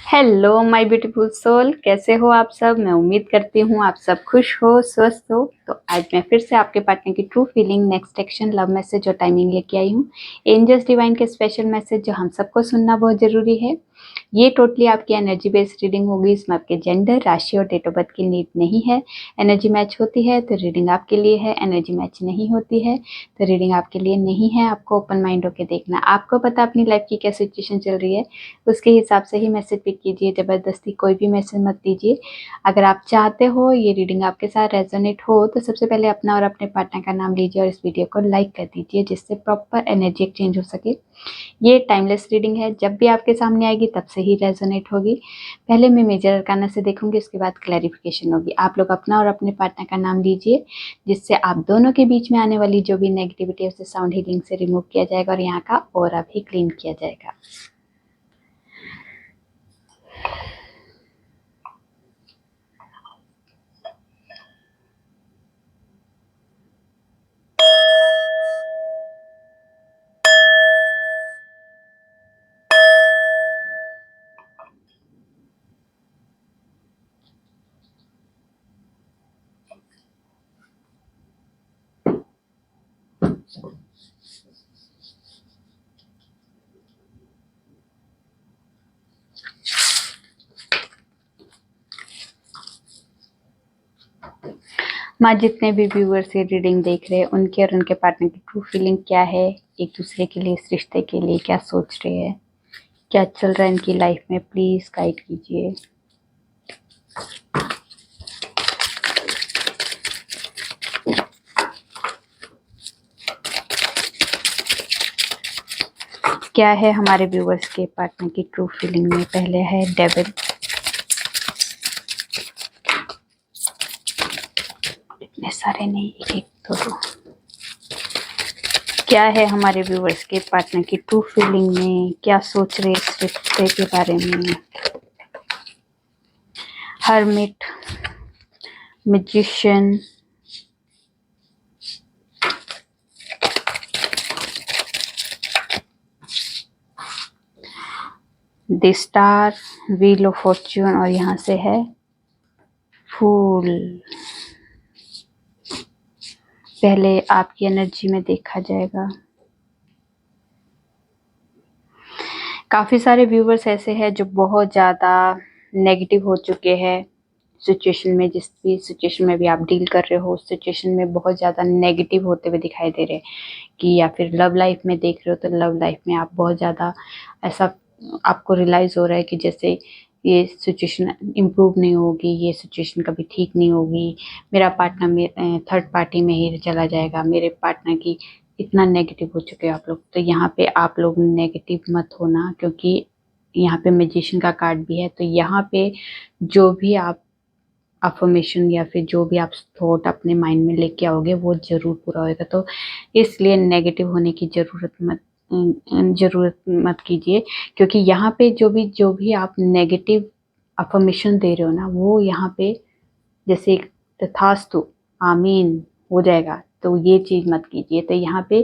Hello my beautiful soul, कैसे हो आप सब। मैं उम्मीद करती हूँ आप सब खुश हो, स्वस्थ हो। तो आज मैं फिर से आपके पार्टनर की true feeling next action love message और टाइमिंग लेके आई हूँ। एंजल्स डिवाइन के स्पेशल मैसेज जो हम सबको सुनना बहुत जरूरी है। ये टोटली आपकी एनर्जी बेस्ड रीडिंग होगी। इसमें आपके जेंडर, राशि और डेट ऑफ बर्थ की नीड नहीं है। एनर्जी मैच होती है तो रीडिंग आपके लिए है, एनर्जी मैच नहीं होती है तो रीडिंग आपके लिए नहीं है। आपको ओपन माइंड होकर देखना। आपको पता अपनी लाइफ की क्या सिचुएशन चल रही है, उसके हिसाब से ही मैसेज पिक कीजिए। ज़बरदस्ती कोई भी मैसेज मत दीजिए। अगर आप चाहते हो ये रीडिंग आपके साथ रेजोनेट हो तो सबसे पहले अपना और अपने पार्टनर का नाम लीजिए और इस वीडियो को लाइक कर दीजिए, जिससे प्रॉपर एनर्जी एक्सचेंज हो सके। ये टाइमलेस रीडिंग है, जब भी आपके सामने आएगी तब से ही रेजोनेट होगी। पहले मैं मेजर अरकाना से देखूंगी, उसके बाद क्लैरिफिकेशन होगी। आप लोग अपना और अपने पार्टनर का नाम लीजिए, जिससे आप दोनों के बीच में आने वाली जो भी नेगेटिविटी है उसे साउंड हीलिंग से रिमूव किया जाएगा और यहाँ का ऑरा भी क्लीन किया जाएगा। माँ, जितने भी व्यूअर्स ये रीडिंग देख रहे हैं उनके और उनके पार्टनर की ट्रू फीलिंग क्या है, एक दूसरे के लिए, इस रिश्ते के लिए क्या सोच रहे हैं, क्या चल रहा है इनकी लाइफ में, प्लीज गाइड कीजिए। क्या है हमारे व्यूअर्स के पार्टनर की ट्रू फीलिंग में। पहले है डेविल, इतने सारे नहीं, एक एक दो। क्या है हमारे व्यूअर्स के पार्टनर की ट्रू फीलिंग में, क्या सोच रहे इस रिश्ते के बारे में। Hermit, magician, the star, wheel of Fortune और यहाँ से है फूल। पहले आपकी एनर्जी में देखा जाएगा। काफी सारे व्यूवर्स ऐसे हैं जो बहुत ज्यादा नेगेटिव हो चुके हैं सिचुएशन में। जिस भी सिचुएशन में भी आप डील कर रहे हो उस सिचुएशन में बहुत ज्यादा नेगेटिव होते हुए दिखाई दे रहे हैं। कि या फिर लव लाइफ में देख रहे हो तो लव लाइफ में आप बहुत ज्यादा ऐसा आपको रियलाइज हो रहा है कि जैसे ये सिचुएशन इम्प्रूव नहीं होगी, ये सिचुएशन कभी ठीक नहीं होगी, मेरा पार्टनर में थर्ड पार्टी में ही चला जाएगा, मेरे पार्टनर की इतना नेगेटिव हो चुके हैं आप लोग। तो यहाँ पे आप लोग नेगेटिव मत होना, क्योंकि यहाँ पे मैजिशियन का कार्ड भी है। तो यहाँ पे जो भी आप अफर्मेशन या फिर जो भी आप थॉट अपने माइंड में लेके आओगे वो जरूर पूरा होएगा। तो इसलिए नेगेटिव होने की जरूरत मत कीजिए, क्योंकि यहाँ पे जो भी आप नेगेटिव अफर्मेशन दे रहे हो ना, वो यहाँ पे जैसे तथास्तु, आमीन हो जाएगा। तो ये चीज मत कीजिए। तो यहाँ पे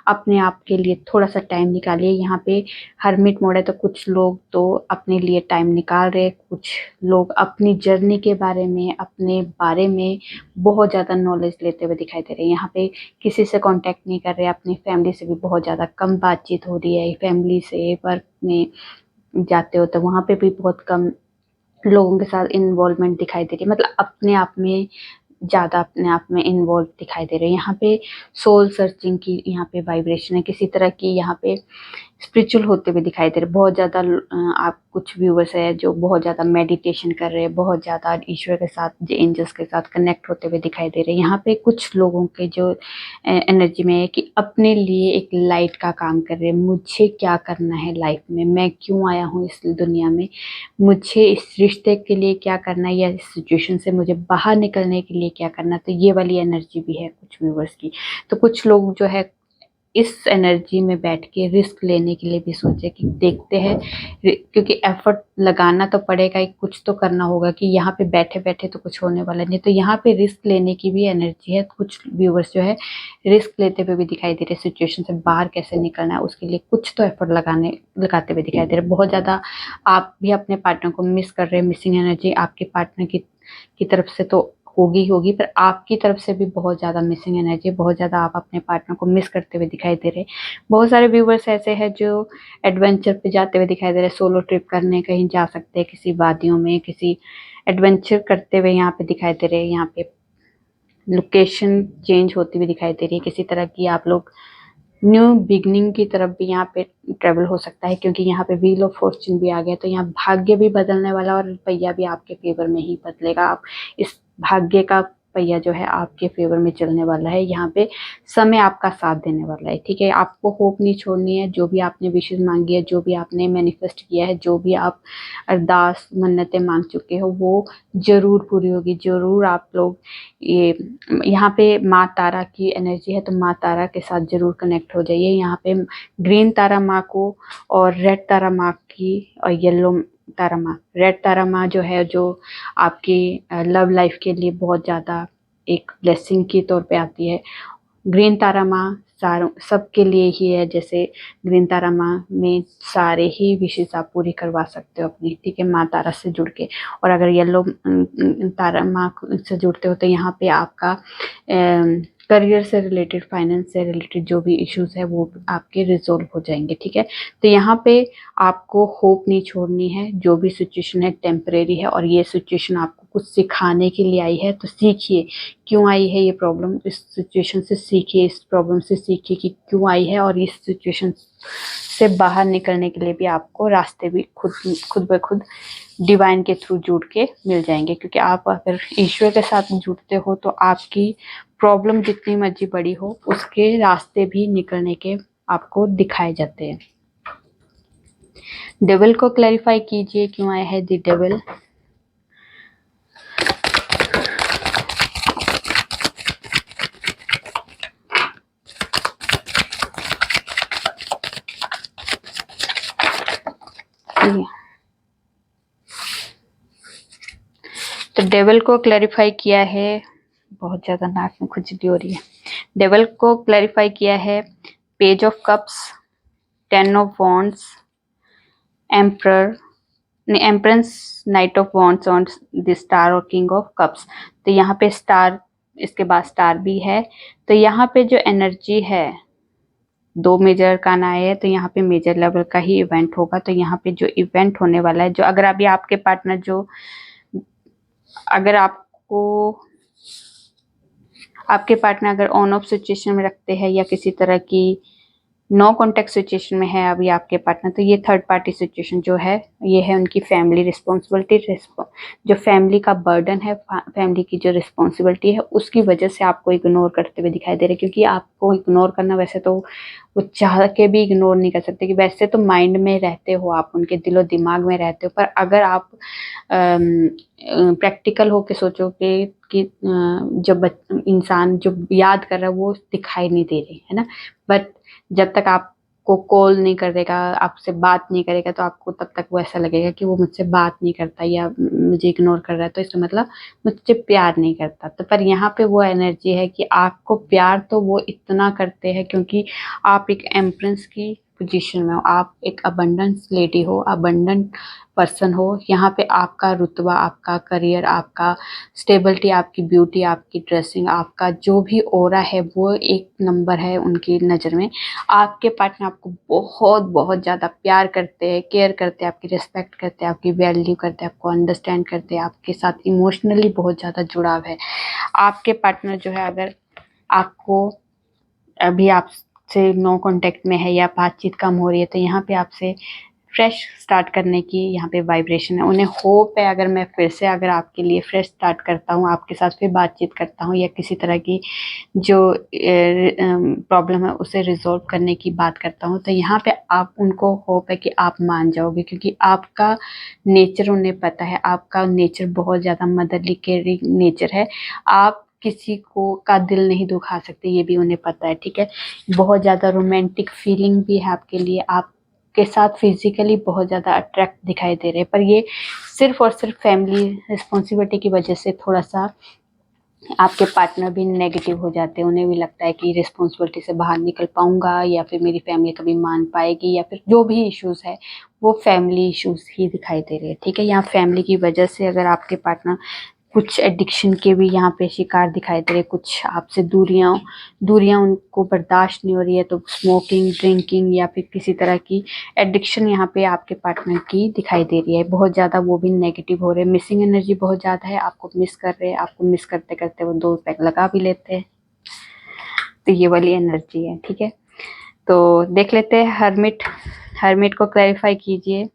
अपने आप के लिए थोड़ा सा टाइम निकालिए। यहाँ पे हरमिट मोड है तो कुछ लोग तो अपने लिए टाइम निकाल रहे, कुछ लोग अपनी जर्नी के बारे में, अपने बारे में बहुत ज़्यादा नॉलेज लेते हुए दिखाई दे रहे हैं। यहाँ पे किसी से कांटेक्ट नहीं कर रहे, अपनी फैमिली से भी बहुत ज़्यादा कम बातचीत हो रही है। फैमिली से वर्क में जाते हो तो वहाँ पे भी बहुत कम लोगों के साथ इन्वॉल्वमेंट दिखाई दे रही है। मतलब अपने आप में ज़्यादा अपने आप में इन्वॉल्व दिखाई दे रहे हैं। यहाँ पे सोल सर्चिंग की यहाँ पे वाइब्रेशन है, किसी तरह की यहाँ पे स्पिरिचुअल होते हुए दिखाई दे रहे। बहुत ज़्यादा आप कुछ व्यूवर्स है जो बहुत ज़्यादा मेडिटेशन कर रहे हैं, बहुत ज़्यादा ईश्वर के साथ, एंजल्स के साथ कनेक्ट होते हुए दिखाई दे रहे हैं। यहाँ पे कुछ लोगों के जो एनर्जी में है कि अपने लिए एक लाइट का काम कर रहे हैं। मुझे क्या करना है लाइफ में, मैं क्यों आया हूँ इस दुनिया में, मुझे इस रिश्ते के लिए क्या करना है, या इस सिचुएशन से मुझे बाहर निकलने के लिए क्या करना है। तो ये वाली एनर्जी भी है कुछ व्यूवर्स की। तो कुछ लोग जो है इस एनर्जी में बैठ के रिस्क लेने के लिए भी सोचे कि देखते हैं, क्योंकि एफर्ट लगाना तो पड़ेगा ही, कुछ तो करना होगा कि यहाँ पे बैठे बैठे तो कुछ होने वाला नहीं। तो यहाँ पे रिस्क लेने की भी एनर्जी है। कुछ व्यूवर्स जो है रिस्क लेते हुए भी दिखाई दे रहे, सिचुएशन से बाहर कैसे निकलना है उसके लिए कुछ तो एफर्ट लगाते हुए दिखाई दे रहे। बहुत ज़्यादा आप भी अपने पार्टनर को मिस कर रहे हैं, मिसिंग एनर्जी आपके पार्टनर की तरफ से तो होगी, पर आपकी तरफ से भी बहुत ज़्यादा मिसिंग एनर्जी, बहुत ज़्यादा आप अपने पार्टनर को मिस करते हुए दिखाई दे रहे। बहुत सारे व्यूवर्स ऐसे हैं जो एडवेंचर पे जाते हुए दिखाई दे रहे, सोलो ट्रिप करने कहीं जा सकते हैं, किसी वादियों में किसी एडवेंचर करते हुए यहाँ पे दिखाई दे रहे। यहाँ पे लोकेशन चेंज होती हुई दिखाई दे रही है, किसी तरह की आप लोग न्यू बिगनिंग की तरफ भी यहाँ पे ट्रेवल हो सकता है, क्योंकि यहाँ पे व्हील ऑफ फॉर्च्यून भी आ गया। तो यहाँ भाग्य भी बदलने वाला और पहिया भी आपके फेवर में ही बदलेगा। आप इस भाग्य का पहिया जो है आपके फेवर में चलने वाला है। यहाँ पे समय आपका साथ देने वाला है, ठीक है। आपको होप नहीं छोड़नी है। जो भी आपने विशेष मांगी है, जो भी आपने मैनिफेस्ट किया है, जो भी आप अरदास मन्नतें मांग चुके हो, वो जरूर पूरी होगी। जरूर आप लोग ये यहाँ पे माँ तारा की एनर्जी है, तो माँ तारा के साथ जरूर कनेक्ट हो जाइए। यहाँ पे ग्रीन तारा माँ को और रेड तारा माँ की और येलो तारा माँ, रेड तारा माँ जो है, जो आपकी लव लाइफ के लिए बहुत ज़्यादा एक ब्लेसिंग के तौर पे आती है। ग्रीन तारा माँ सारों सबके लिए ही है। जैसे ग्रीन तारा माँ में सारे ही विशेष आप पूरी करवा सकते हो अपनी, ठीक है, माँ तारा से जुड़ के। और अगर येलो तारा माँ से जुड़ते हो तो यहाँ पे आपका करियर से रिलेटेड, फाइनेंस से रिलेटेड जो भी इश्यूज है वो आपके रिजोल्व हो जाएंगे, ठीक है। तो यहाँ पे आपको होप नहीं छोड़नी है। जो भी सिचुएशन है टेम्परेरी है, और ये सिचुएशन आपको कुछ सिखाने के लिए आई है। तो सीखिए क्यों आई है ये प्रॉब्लम, इस सिचुएशन से सीखिए, इस प्रॉब्लम से सीखिए कि क्यों आई है, और इस सिचुएशन से बाहर निकलने के लिए भी आपको रास्ते भी खुद ब खुद डिवाइन के थ्रू जुड़ के मिल जाएंगे। क्योंकि आप अगर ईश्वर के साथ जुड़ते हो तो आपकी प्रॉब्लम जितनी मर्जी बड़ी हो, उसके रास्ते भी निकलने के आपको दिखाए जाते हैं। डेविल को क्लैरिफाई कीजिए क्यों आया है द डेविल। तो डेविल को क्लैरिफाई किया है, बहुत ज़्यादा नाक में खुजली हो रही है। डेविल को क्लैरिफाई किया है page of cups, 10 of wands, empress, knight of wands on the star और किंग ऑफ कप्स। तो यहाँ पे स्टार, इसके बाद स्टार भी है। तो यहाँ पे जो एनर्जी है, 2 मेजर का ना है, तो यहाँ पे मेजर लेवल का ही इवेंट होगा। तो यहाँ पे जो इवेंट होने वाला है, जो अगर अभी आपके पार्टनर जो अगर आपके पार्टनर अगर ऑन ऑफ सिचुएशन में रखते हैं या किसी तरह की नो कॉन्टेक्ट सिचुएशन में है अभी आपके पार्टनर, तो ये थर्ड पार्टी सिचुएशन जो है, ये है उनकी फैमिली रिस्पॉन्सिबिलिटी, जो फैमिली का बर्डन है, फैमिली की जो रिस्पॉन्सिबिलिटी है, उसकी वजह से आपको इग्नोर करते हुए दिखाई दे रहे। क्योंककि आपको इग्नोर करना, वैसे तो वो चाह के भी इग्नोर नहीं कर सकते, कि वैसे तो माइंड में रहते हो आप, उनके दिलो दिमाग में रहते हो, पर अगर आप प्रैक्टिकल होके सोचोगे कि जब इंसान जो याद कर रहा है वो दिखाई नहीं दे रही है ना, बट जब तक आपको कॉल नहीं करेगा, आपसे बात नहीं करेगा, तो आपको तब तक वो ऐसा लगेगा कि वो मुझसे बात नहीं करता या मुझे इग्नोर कर रहा है, तो इसका मतलब मुझसे प्यार नहीं करता। तो पर यहाँ पे वो एनर्जी है कि आपको प्यार तो वो इतना करते हैं, क्योंकि आप एक एम्प्रेंस की पोजीशन में हो, आप एक अबंडेंस लेडी हो, अबंडेंट पर्सन हो। यहाँ पे आपका रुतबा, आपका करियर, आपका स्टेबिलिटी, आपकी ब्यूटी, आपकी ड्रेसिंग, आपका जो भी ऑरा है वो एक नंबर है उनकी नज़र में। आपके पार्टनर आपको बहुत बहुत ज़्यादा प्यार करते हैं, केयर करते हैं, आपकी रिस्पेक्ट करते हैं, आपकी वैल्यू करते हैं, आपको अंडरस्टैंड करते हैं, आपके साथ इमोशनली बहुत ज़्यादा जुड़ाव है। आपके पार्टनर जो है, अगर आपको अभी आपसे नो कांटेक्ट में है या बातचीत कम हो रही है, तो यहाँ पे आपसे फ्रेश स्टार्ट करने की यहाँ पे वाइब्रेशन है। उन्हें होप है, अगर मैं फिर से अगर आपके लिए फ्रेश स्टार्ट करता हूँ, आपके साथ फिर बातचीत करता हूँ या किसी तरह की जो प्रॉब्लम है उसे रिजॉल्व करने की बात करता हूँ, तो यहाँ पे आप उनको होप है कि आप मान जाओगे, क्योंकि आपका नेचर उन्हें पता है। आपका नेचर बहुत ज़्यादा मदरली केयरिंग नेचर है। आप किसी को का दिल नहीं दुखा सकते, ये भी उन्हें पता है, ठीक है। बहुत ज़्यादा रोमांटिक फीलिंग भी है आपके लिए, आपके साथ फिजिकली बहुत ज़्यादा अट्रैक्ट दिखाई दे रहे हैं, पर ये सिर्फ और सिर्फ फैमिली रिस्पॉन्सिबिलिटी की वजह से थोड़ा सा आपके पार्टनर भी नेगेटिव हो जाते हैं। उन्हें भी लगता है कि रिस्पॉन्सिबिलिटी से बाहर निकल पाऊंगा, या फिर मेरी फैमिली कभी मान पाएगी, या फिर जो भी इश्यूज है वो फैमिली इश्यूज ही दिखाई दे रहे हैं, ठीक है। यहाँ फैमिली की वजह से अगर आपके पार्टनर कुछ एडिक्शन के भी यहाँ पे शिकार दिखाई दे रहे, कुछ आपसे दूरियां उनको बर्दाश्त नहीं हो रही है, तो स्मोकिंग, ड्रिंकिंग या फिर किसी तरह की एडिक्शन यहाँ पे आपके पार्टनर की दिखाई दे रही है। बहुत ज़्यादा वो भी नेगेटिव हो रहे हैं, मिसिंग एनर्जी बहुत ज़्यादा है, आपको मिस कर रहे हैं, आपको मिस करते करते वो 2 पैक लगा भी लेते हैं, तो ये वाली एनर्जी है, ठीक है। तो देख लेते हैं हर्मिट को क्लैरिफाई कीजिए,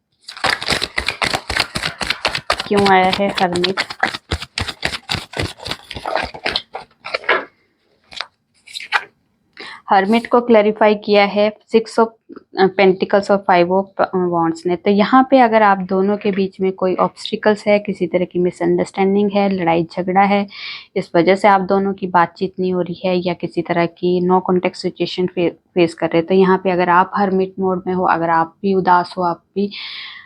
क्यों आया है हर्मिट। हर्मिट को क्लैरिफाई किया है 6 ऑफ पेंटिकल्स और 5 ऑफ वॉन्ड्स ने। तो यहाँ पे अगर आप दोनों के बीच में कोई ऑब्स्टिकल्स है, किसी तरह की मिसअंडरस्टैंडिंग है, लड़ाई झगड़ा है, इस वजह से आप दोनों की बातचीत नहीं हो रही है, या किसी तरह की नो कॉन्टेक्ट सिचुएशन फेस कर रहे हैं, तो यहाँ पे अगर आप हर्मिट मोड में हो, अगर आप भी उदास हो, आप भी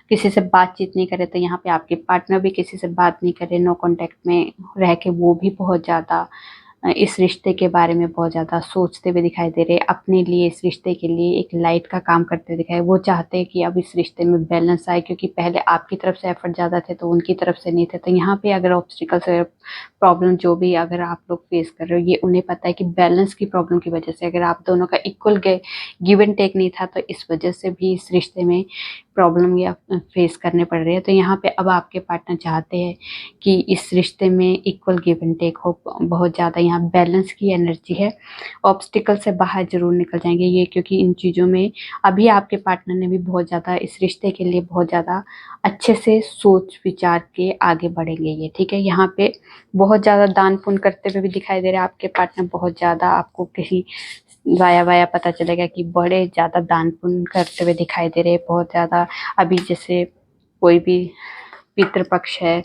किसी से बातचीत नहीं करे, तो यहाँ पे आपके पार्टनर भी किसी से बात नहीं करे, नो कॉन्टेक्ट में रह के वो भी बहुत ज़्यादा इस रिश्ते के बारे में बहुत ज़्यादा सोचते हुए दिखाई दे रहे, अपने लिए इस रिश्ते के लिए एक लाइट का काम करते हुए दिखाई। वो चाहते हैं कि अब इस रिश्ते में बैलेंस आए, क्योंकि पहले आपकी तरफ से एफर्ट ज़्यादा थे तो उनकी तरफ से नहीं थे। तो यहाँ पे अगर ऑब्स्टिकल्स प्रॉब्लम जो भी अगर आप लोग फेस कर रहे हो, ये उन्हें पता है कि बैलेंस की प्रॉब्लम की वजह से, अगर आप दोनों का इक्वल गिव एंड टेक नहीं था, तो इस वजह से भी इस रिश्ते में प्रॉब्लम या फेस करने पड़ रहे हैं। तो यहाँ पे अब आपके पार्टनर चाहते हैं कि इस रिश्ते में इक्वल गिव एंड टेक हो, बहुत ज़्यादा यहाँ बैलेंस की एनर्जी है। ऑब्स्टिकल से बाहर जरूर निकल जाएंगे ये, क्योंकि इन चीज़ों में अभी आपके पार्टनर ने भी बहुत ज़्यादा इस रिश्ते के लिए बहुत ज़्यादा अच्छे से सोच विचार के आगे बढ़ेंगे ये, ठीक है। यहाँ पे बहुत ज़्यादा दान पुण्य करते हुए भी दिखाई दे रहे हैं आपके पार्टनर, बहुत ज़्यादा आपको किसी वाया पता चलेगा कि बड़े ज़्यादा दान पुण्य करते हुए दिखाई दे रहे हैं, बहुत ज़्यादा। अभी जैसे कोई भी पितृपक्ष है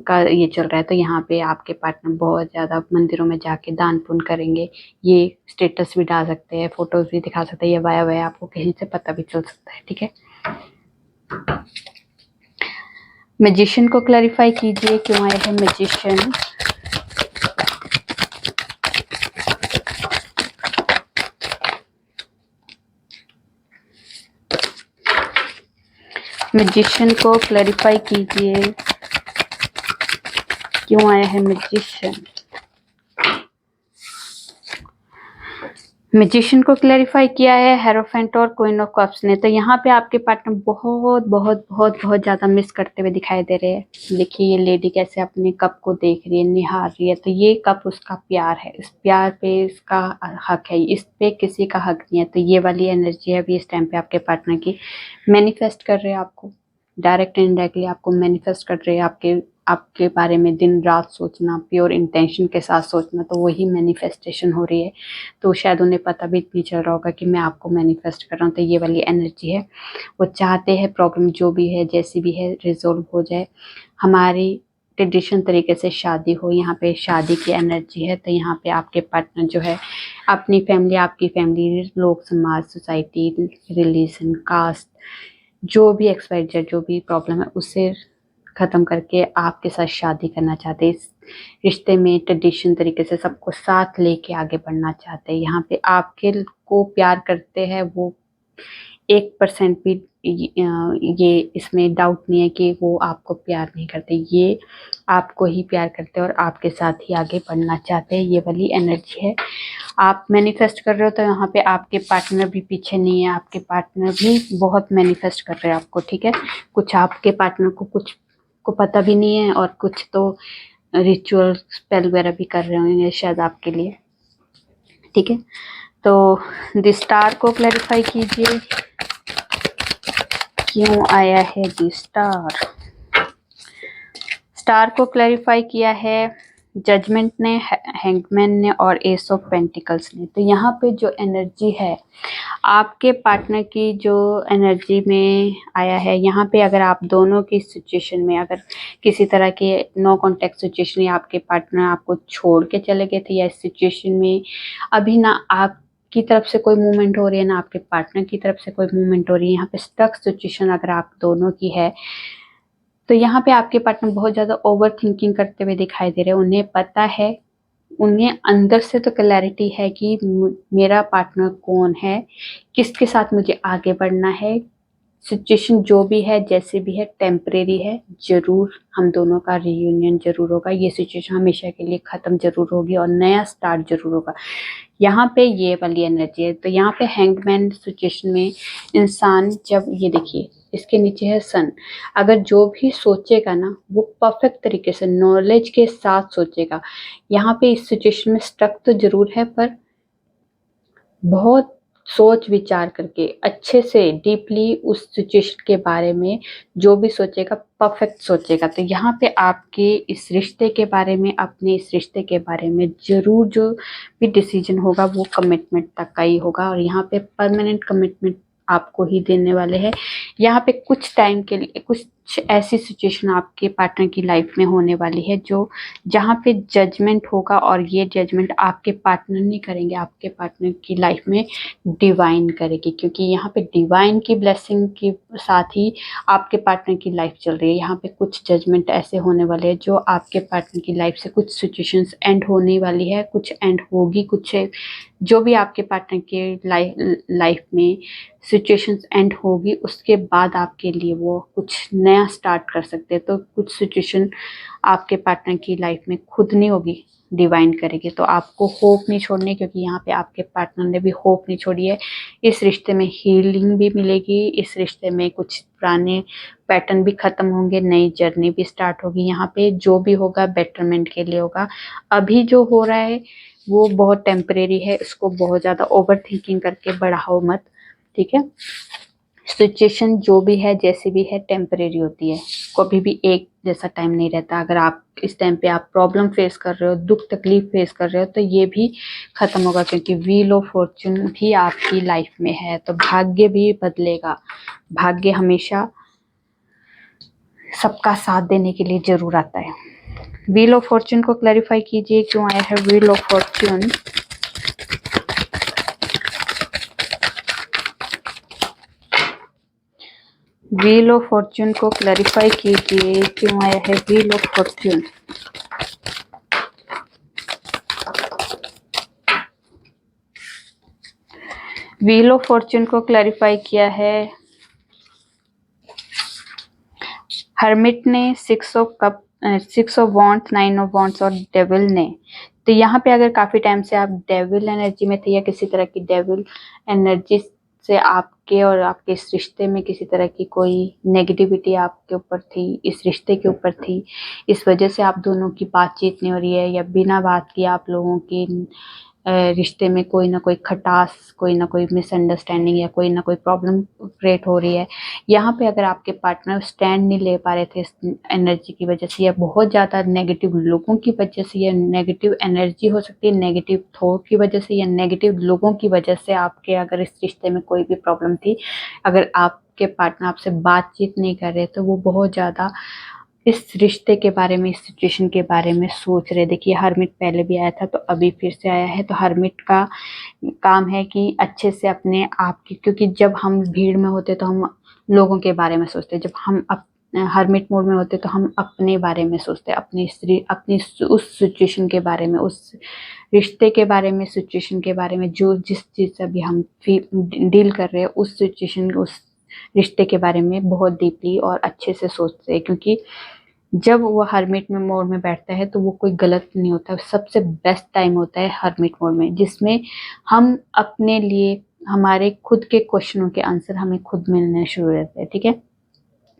का ये चल रहा है, तो यहाँ पे आपके पार्टनर बहुत ज़्यादा मंदिरों में जाके दान पुण्य करेंगे, ये स्टेटस भी डाल सकते हैं, फोटोज भी दिखा सकते हैं, ये वाया आपको कहीं से पता भी चल सकता है, ठीक है। मैजिशियन को क्लैरिफाई कीजिए, क्यों आया है मैजिशियन। मैजिशियन को क्लैरिफाई कीजिए, क्यों आया है मैजिशियन। मैजिशियन को क्लैरिफाई किया है हेरोफेंट और क्वीन ऑफ कप्स ने। तो यहाँ पे आपके पार्टनर बहुत बहुत बहुत बहुत ज़्यादा मिस करते हुए दिखाई दे रहे हैं। देखिए ये लेडी कैसे अपने कप को देख रही है, निहार रही है, तो ये कप उसका प्यार है, इस प्यार पे इसका हक है, इस पे किसी का हक नहीं है। तो ये वाली एनर्जी है अभी इस टाइम पे आपके पार्टनर की, मैनिफेस्ट कर रहे हैं आपको, डायरेक्ट एंड इनडायरेक्टली आपको मैनिफेस्ट कर रहे हैं, आपके बारे में दिन रात सोचना, प्योर इंटेंशन के साथ सोचना, तो वही मैनिफेस्टेशन हो रही है। तो शायद उन्हें पता भी नहीं चल रहा होगा कि मैं आपको मैनिफेस्ट कर रहा हूँ। तो ये वाली एनर्जी है, वो चाहते हैं प्रॉब्लम जो भी है जैसी भी है रिजोल्व हो जाए, हमारी ट्रेडिशन तरीके से शादी हो। यहाँ पे शादी की एनर्जी है, तो यहाँ पे आपके पार्टनर जो है अपनी फैमिली, आपकी फैमिली, लोग, समाज, सोसाइटी, रिलीजन, कास्ट, जो भी एक्सपाइर जो भी प्रॉब्लम है उसे ख़त्म करके आपके साथ शादी करना चाहते हैं। इस रिश्ते में ट्रेडिशन तरीके से सबको साथ लेके आगे बढ़ना चाहते हैं। यहाँ पे आपके को प्यार करते हैं वो, 1% भी ये इसमें डाउट नहीं है कि वो आपको प्यार नहीं करते, ये आपको ही प्यार करते हैं और आपके साथ ही आगे बढ़ना चाहते हैं। ये वाली एनर्जी है। आप मैनिफेस्ट कर रहे हो, तो यहाँ पे आपके पार्टनर भी पीछे नहीं है, आपके पार्टनर भी बहुत मैनिफेस्ट कर रहे हैं आपको, ठीक है। कुछ आपके पार्टनर को कुछ को पता भी नहीं है, और कुछ तो रिचुअल स्पेल वगैरह भी कर रहे होंगे शायद आपके लिए, ठीक है। तो द स्टार को क्लैरिफाई कीजिए, क्यों आया है द स्टार। स्टार को क्लैरिफाई किया है जजमेंट ने, हैंगमैन ने और एस ऑफ पेंटिकल्स ने। तो यहाँ पे जो एनर्जी है आपके पार्टनर की जो एनर्जी में आया है यहाँ पे, अगर आप दोनों की सिचुएशन में अगर किसी तरह के नो कांटेक्ट सिचुएशन या आपके पार्टनर आपको छोड़ के चले गए थे, या इस सिचुएशन में अभी ना आपकी तरफ से कोई मूवमेंट हो रही है ना आपके पार्टनर की तरफ से कोई मूवमेंट हो रही है, यहाँ पे स्टक सिचुएशन अगर आप दोनों की है, तो यहाँ पे आपके पार्टनर बहुत ज़्यादा ओवर थिंकिंग करते हुए दिखाई दे रहे हैं। उन्हें पता है, उन्हें अंदर से तो क्लैरिटी है कि मेरा पार्टनर कौन है, किसके साथ मुझे आगे बढ़ना है। सिचुएशन जो भी है, जैसे भी है, टेम्परेरी है। ज़रूर हम दोनों का रियूनियन ज़रूर होगा, ये सिचुएशन हमेशा के लिए ख़त्म ज़रूर होगी और नया स्टार्ट ज़रूर होगा। यहाँ पे ये वाली एनर्जी है। तो यहाँ पे हैंगमैन सिचुएशन में इंसान, जब ये देखिए इसके नीचे है सन, अगर जो भी सोचेगा ना वो परफेक्ट तरीके से नॉलेज के साथ सोचेगा। यहाँ पे इस सिचुएशन में स्टक तो जरूर है, पर बहुत सोच विचार करके अच्छे से डीपली उस सिचुएशन के बारे में जो भी सोचेगा परफेक्ट सोचेगा। तो यहाँ पे आपके इस रिश्ते के बारे में, अपने इस रिश्ते के बारे में जरूर जो भी डिसीजन होगा वो कमिटमेंट तक का ही होगा, और यहाँ पे परमानेंट कमिटमेंट आपको ही देने वाले हैं। यहाँ पे कुछ टाइम के लिए कुछ ऐसी सिचुएशन आपके पार्टनर की लाइफ में होने वाली है जो जहाँ पे जजमेंट होगा, और ये जजमेंट आपके पार्टनर नहीं करेंगे, आपके पार्टनर की लाइफ में डिवाइन करेगी, क्योंकि यहाँ पे डिवाइन की ब्लेसिंग के साथ ही आपके पार्टनर की लाइफ चल रही है। यहाँ पे कुछ जजमेंट ऐसे होने वाले हैं जो आपके पार्टनर की लाइफ से कुछ सिचुएशंस एंड होने वाली है, कुछ एंड होगी, कुछ जो भी आपके पार्टनर के लाइफ में सिचुएशंस एंड होगी उसके बाद आपके लिए वो कुछ नया स्टार्ट कर सकते हैं। तो कुछ सिचुएशन आपके पार्टनर की लाइफ में खुद नहीं होगी, डिवाइन करेगी। तो आपको होप नहीं छोड़नी, क्योंकि यहाँ पे आपके पार्टनर ने भी होप नहीं छोड़ी है। इस रिश्ते में हीलिंग भी मिलेगी, इस रिश्ते में कुछ पुराने पैटर्न भी खत्म होंगे, नई जर्नी भी स्टार्ट होगी। यहाँ पे जो भी होगा बेटरमेंट के लिए होगा। अभी जो हो रहा है वो बहुत टेम्परेरी है, इसको बहुत ज़्यादा ओवर थिंकिंग करके बढ़ाओ मत, ठीक है। सिचुएशन जो भी है, जैसी भी है, टेम्परेरी होती है, कभी भी एक जैसा टाइम नहीं रहता। अगर आप इस टाइम पे आप प्रॉब्लम फेस कर रहे हो, दुख तकलीफ फेस कर रहे हो, तो ये भी खत्म होगा, क्योंकि व्हील ऑफ फॉर्चून भी आपकी लाइफ में है। तो भाग्य भी बदलेगा, भाग्य हमेशा सबका साथ देने के लिए जरूर आता है। व्हील ऑफ फॉर्चून को क्लैरिफाई कीजिए, क्यों आया है wheel of Fortune. Wheel of Fortune को क्लैरिफाई कीजिए, क्यों आया है wheel of Fortune. Wheel of Fortune को क्लैरिफाई किया है हर्मिट ने, 6 of cup, 6 of wands, 9 of wands और डेविल ने। तो यहाँ पे अगर काफी टाइम से आप डेविल एनर्जी में थे, या किसी तरह की डेविल एनर्जी से आपके और आपके इस रिश्ते में किसी तरह की कोई नेगेटिविटी आपके ऊपर थी, इस रिश्ते के ऊपर थी, इस वजह से आप दोनों की बातचीत नहीं हो रही है, या बिना बात किए आप लोगों की रिश्ते में कोई ना कोई खटास, कोई ना कोई मिसअंडरस्टैंडिंग या कोई ना कोई प्रॉब्लम क्रिएट हो रही है। यहाँ पे अगर आपके पार्टनर स्टैंड नहीं ले पा रहे थे इस एनर्जी की वजह से, या बहुत ज़्यादा नेगेटिव लोगों की वजह से, या नेगेटिव एनर्जी हो सकती है, नेगेटिव थॉट की वजह से, या नेगेटिव लोगों की वजह से आपके अगर इस रिश्ते में कोई भी प्रॉब्लम थी, अगर आपके पार्टनर आपसे बातचीत नहीं कर रहे, तो वो बहुत ज़्यादा इस रिश्ते के बारे में, इस सिचुएशन के बारे में सोच रहे। देखिए हर्मिट पहले भी आया था, तो अभी फिर से आया है। तो हर्मिट का काम है कि अच्छे से अपने आप की, क्योंकि जब हम भीड़ में होते तो हम लोगों के बारे में सोचते, जब हम हर्मिट मोड में होते तो हम अपने बारे में सोचते, अपनी उस सिचुएशन के बारे में, उस रिश्ते के बारे में, सिचुएशन के बारे में, जो जिस चीज़ से अभी हम डील कर रहे हैं, उस सिचुएशन, उस रिश्ते के बारे में बहुत डीपली और अच्छे से सोचते हैं। क्योंकि जब वो हर्मिट में मोड में बैठता है तो वो कोई गलत नहीं होता, सबसे बेस्ट टाइम होता है हर्मिट मोड में, जिसमें हम अपने लिए, हमारे खुद के क्वेश्चनों के आंसर हमें खुद मिलने शुरू रहते हैं, ठीक है।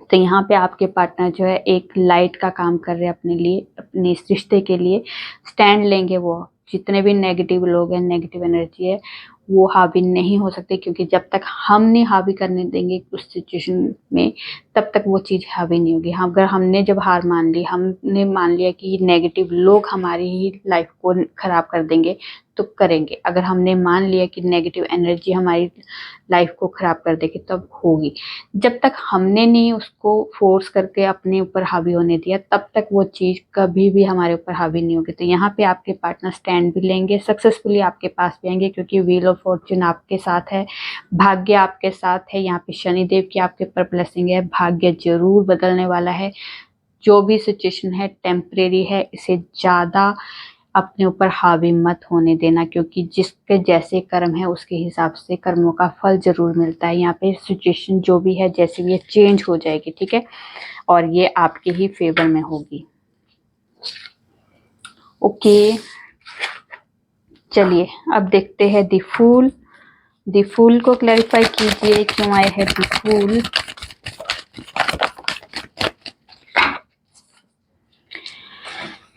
तो यहाँ पे आपके पार्टनर जो है एक लाइट का काम कर रहे हैं अपने लिए, अपने इस रिश्ते के लिए स्टैंड लेंगे। वो जितने भी नेगेटिव लोग हैं, नेगेटिव एनर्जी है, वो हावी नहीं हो सकते, क्योंकि जब तक हम नहीं हावी करने देंगे उस सिचुएशन में, तब तक वो चीज़ हावी नहीं होगी। अगर हमने जब हार मान ली, हमने मान लिया कि नेगेटिव लोग हमारी ही लाइफ को ख़राब कर देंगे, तो करेंगे। अगर हमने मान लिया कि नेगेटिव एनर्जी हमारी लाइफ को खराब कर देगी तब होगी। जब तक हमने नहीं उसको फोर्स करके अपने ऊपर हावी होने दिया तब तक वो चीज़ कभी भी हमारे ऊपर हावी नहीं होगी। तो यहाँ पे आपके पार्टनर स्टैंड भी लेंगे, सक्सेसफुली आपके पास भी आएंगे, क्योंकि व्हील ऑफ फॉर्च्यून आपके साथ है, भाग्य आपके साथ है। यहाँ पे शनिदेव की आपके ऊपर ब्लेसिंग है, भाग्य जरूर बदलने वाला है। जो भी सिचुएशन है टेम्परेरी है, इसे ज़्यादा अपने ऊपर हावी मत होने देना, क्योंकि जिसके जैसे कर्म है उसके हिसाब से कर्मों का फल जरूर मिलता है। यहाँ पे सिचुएशन जो भी है जैसे भी ये चेंज हो जाएगी, ठीक है, और ये आपके ही फेवर में होगी। ओके, चलिए अब देखते हैं द फूल। द फूल को क्लैरिफाई कीजिए, क्यों आए हैं द फूल।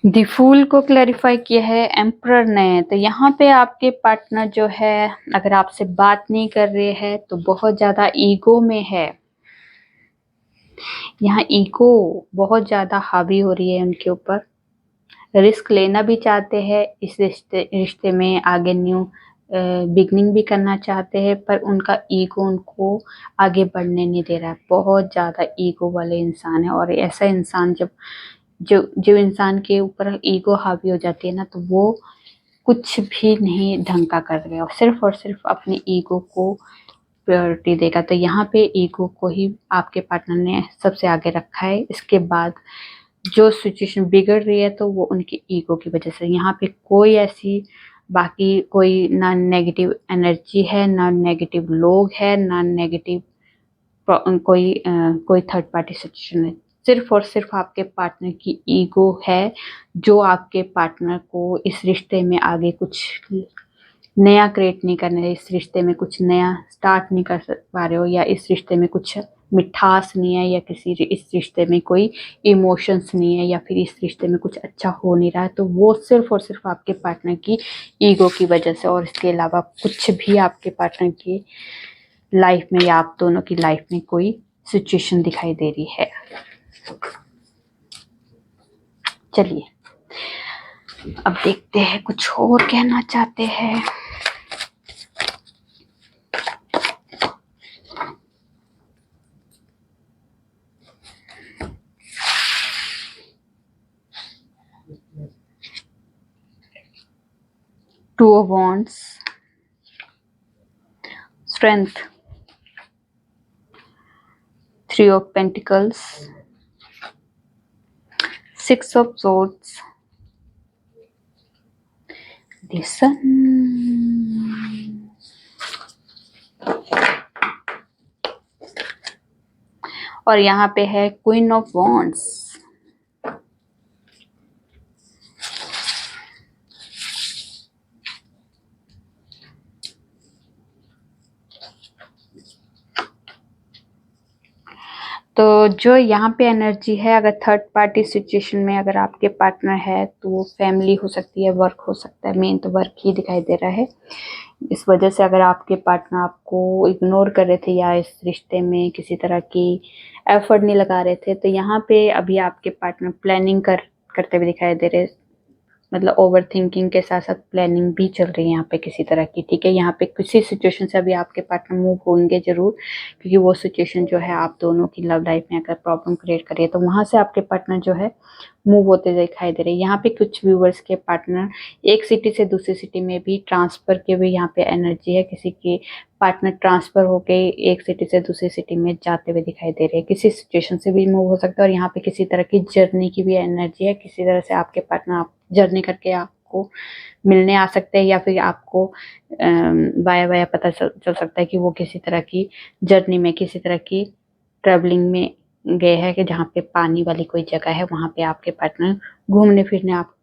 द फूल को क्लैरिफाई किया है एम्परर ने। तो यहाँ पे आपके पार्टनर जो है अगर आपसे बात नहीं कर रहे हैं तो बहुत ज़्यादा ईगो में है। यहाँ ईगो बहुत ज़्यादा हावी हो रही है उनके ऊपर। रिस्क लेना भी चाहते हैं, इस रिश्ते में आगे न्यू बिगनिंग भी करना चाहते हैं, पर उनका ईगो उनको आगे बढ़ने नहीं दे रहा है। बहुत ज़्यादा ईगो वाले इंसान है, और ऐसा इंसान जो इंसान के ऊपर ईगो हावी हो जाती है ना, तो वो कुछ भी नहीं ढंग का कर रहे और सिर्फ अपने ईगो को प्रायोरिटी देगा। तो यहाँ पे ईगो को ही आपके पार्टनर ने सबसे आगे रखा है। इसके बाद जो सिचुएशन बिगड़ रही है तो वो उनकी ईगो की वजह से। यहाँ पे कोई ऐसी बाकी कोई ना नेगेटिव एनर्जी है, ना नेगेटिव लोग है, ना नेगेटिव कोई थर्ड पार्टी सिचुएशन है। सिर्फ और सिर्फ आपके पार्टनर की ईगो है, जो आपके पार्टनर को इस रिश्ते में आगे कुछ नया क्रिएट नहीं करने रहे, इस रिश्ते में कुछ नया स्टार्ट नहीं कर पा रहे हो, या इस रिश्ते में कुछ मिठास नहीं है, या इस रिश्ते में कोई इमोशंस नहीं है, या फिर इस रिश्ते में कुछ अच्छा हो नहीं रहा है, तो वो सिर्फ और सिर्फ आपके पार्टनर की ईगो की वजह से। और इसके अलावा कुछ भी आपके पार्टनर की लाइफ में या आप दोनों की लाइफ में कोई सिचुएशन दिखाई दे रही है। चलिए अब देखते हैं कुछ और कहना चाहते हैं। Two of wands, strength, three of pentacles, six of swords, the sun, और यहाँ पे है क्वीन ऑफ वॉन्ड्स। तो जो यहाँ पे एनर्जी है, अगर थर्ड पार्टी सिचुएशन में अगर आपके पार्टनर है तो वो फैमिली हो सकती है, वर्क हो सकता है, मेन तो वर्क ही दिखाई दे रहा है। इस वजह से अगर आपके पार्टनर आपको इग्नोर कर रहे थे या इस रिश्ते में किसी तरह की एफर्ट नहीं लगा रहे थे, तो यहाँ पे अभी आपके पार्टनर प्लानिंग करते हुए दिखाई दे रहे, मतलब ओवर थिंकिंग के साथ साथ प्लानिंग भी चल रही है यहाँ पे किसी तरह की, ठीक है। यहाँ पे किसी सिचुएशन से अभी आपके पार्टनर मूव होंगे जरूर, क्योंकि वो सिचुएशन जो है आप दोनों की लव लाइफ में अगर प्रॉब्लम क्रिएट करिए तो वहां से आपके पार्टनर जो है मूव होते दिखाई दे रहे हैं। यहाँ पे कुछ व्यूवर्स के पार्टनर एक सिटी से दूसरी सिटी में भी ट्रांसफर के भी यहाँ पे एनर्जी है। किसी के पार्टनर ट्रांसफर होके एक सिटी से दूसरी सिटी में जाते हुए दिखाई दे रहे हैं, किसी सिचुएशन से भी मूव हो सकता है। और यहाँ पे किसी तरह की जर्नी की भी एनर्जी है, किसी तरह से आपके पार्टनर आप जर्नी करके आपको मिलने आ सकते हैं, या फिर आपको वाया पता चल सकता है कि वो किसी तरह की जर्नी में, किसी तरह की ट्रैवलिंग में गए हैं, कि जहाँ पे पानी वाली कोई जगह है वहाँ पे आपके पार्टनर घूमने फिरने आप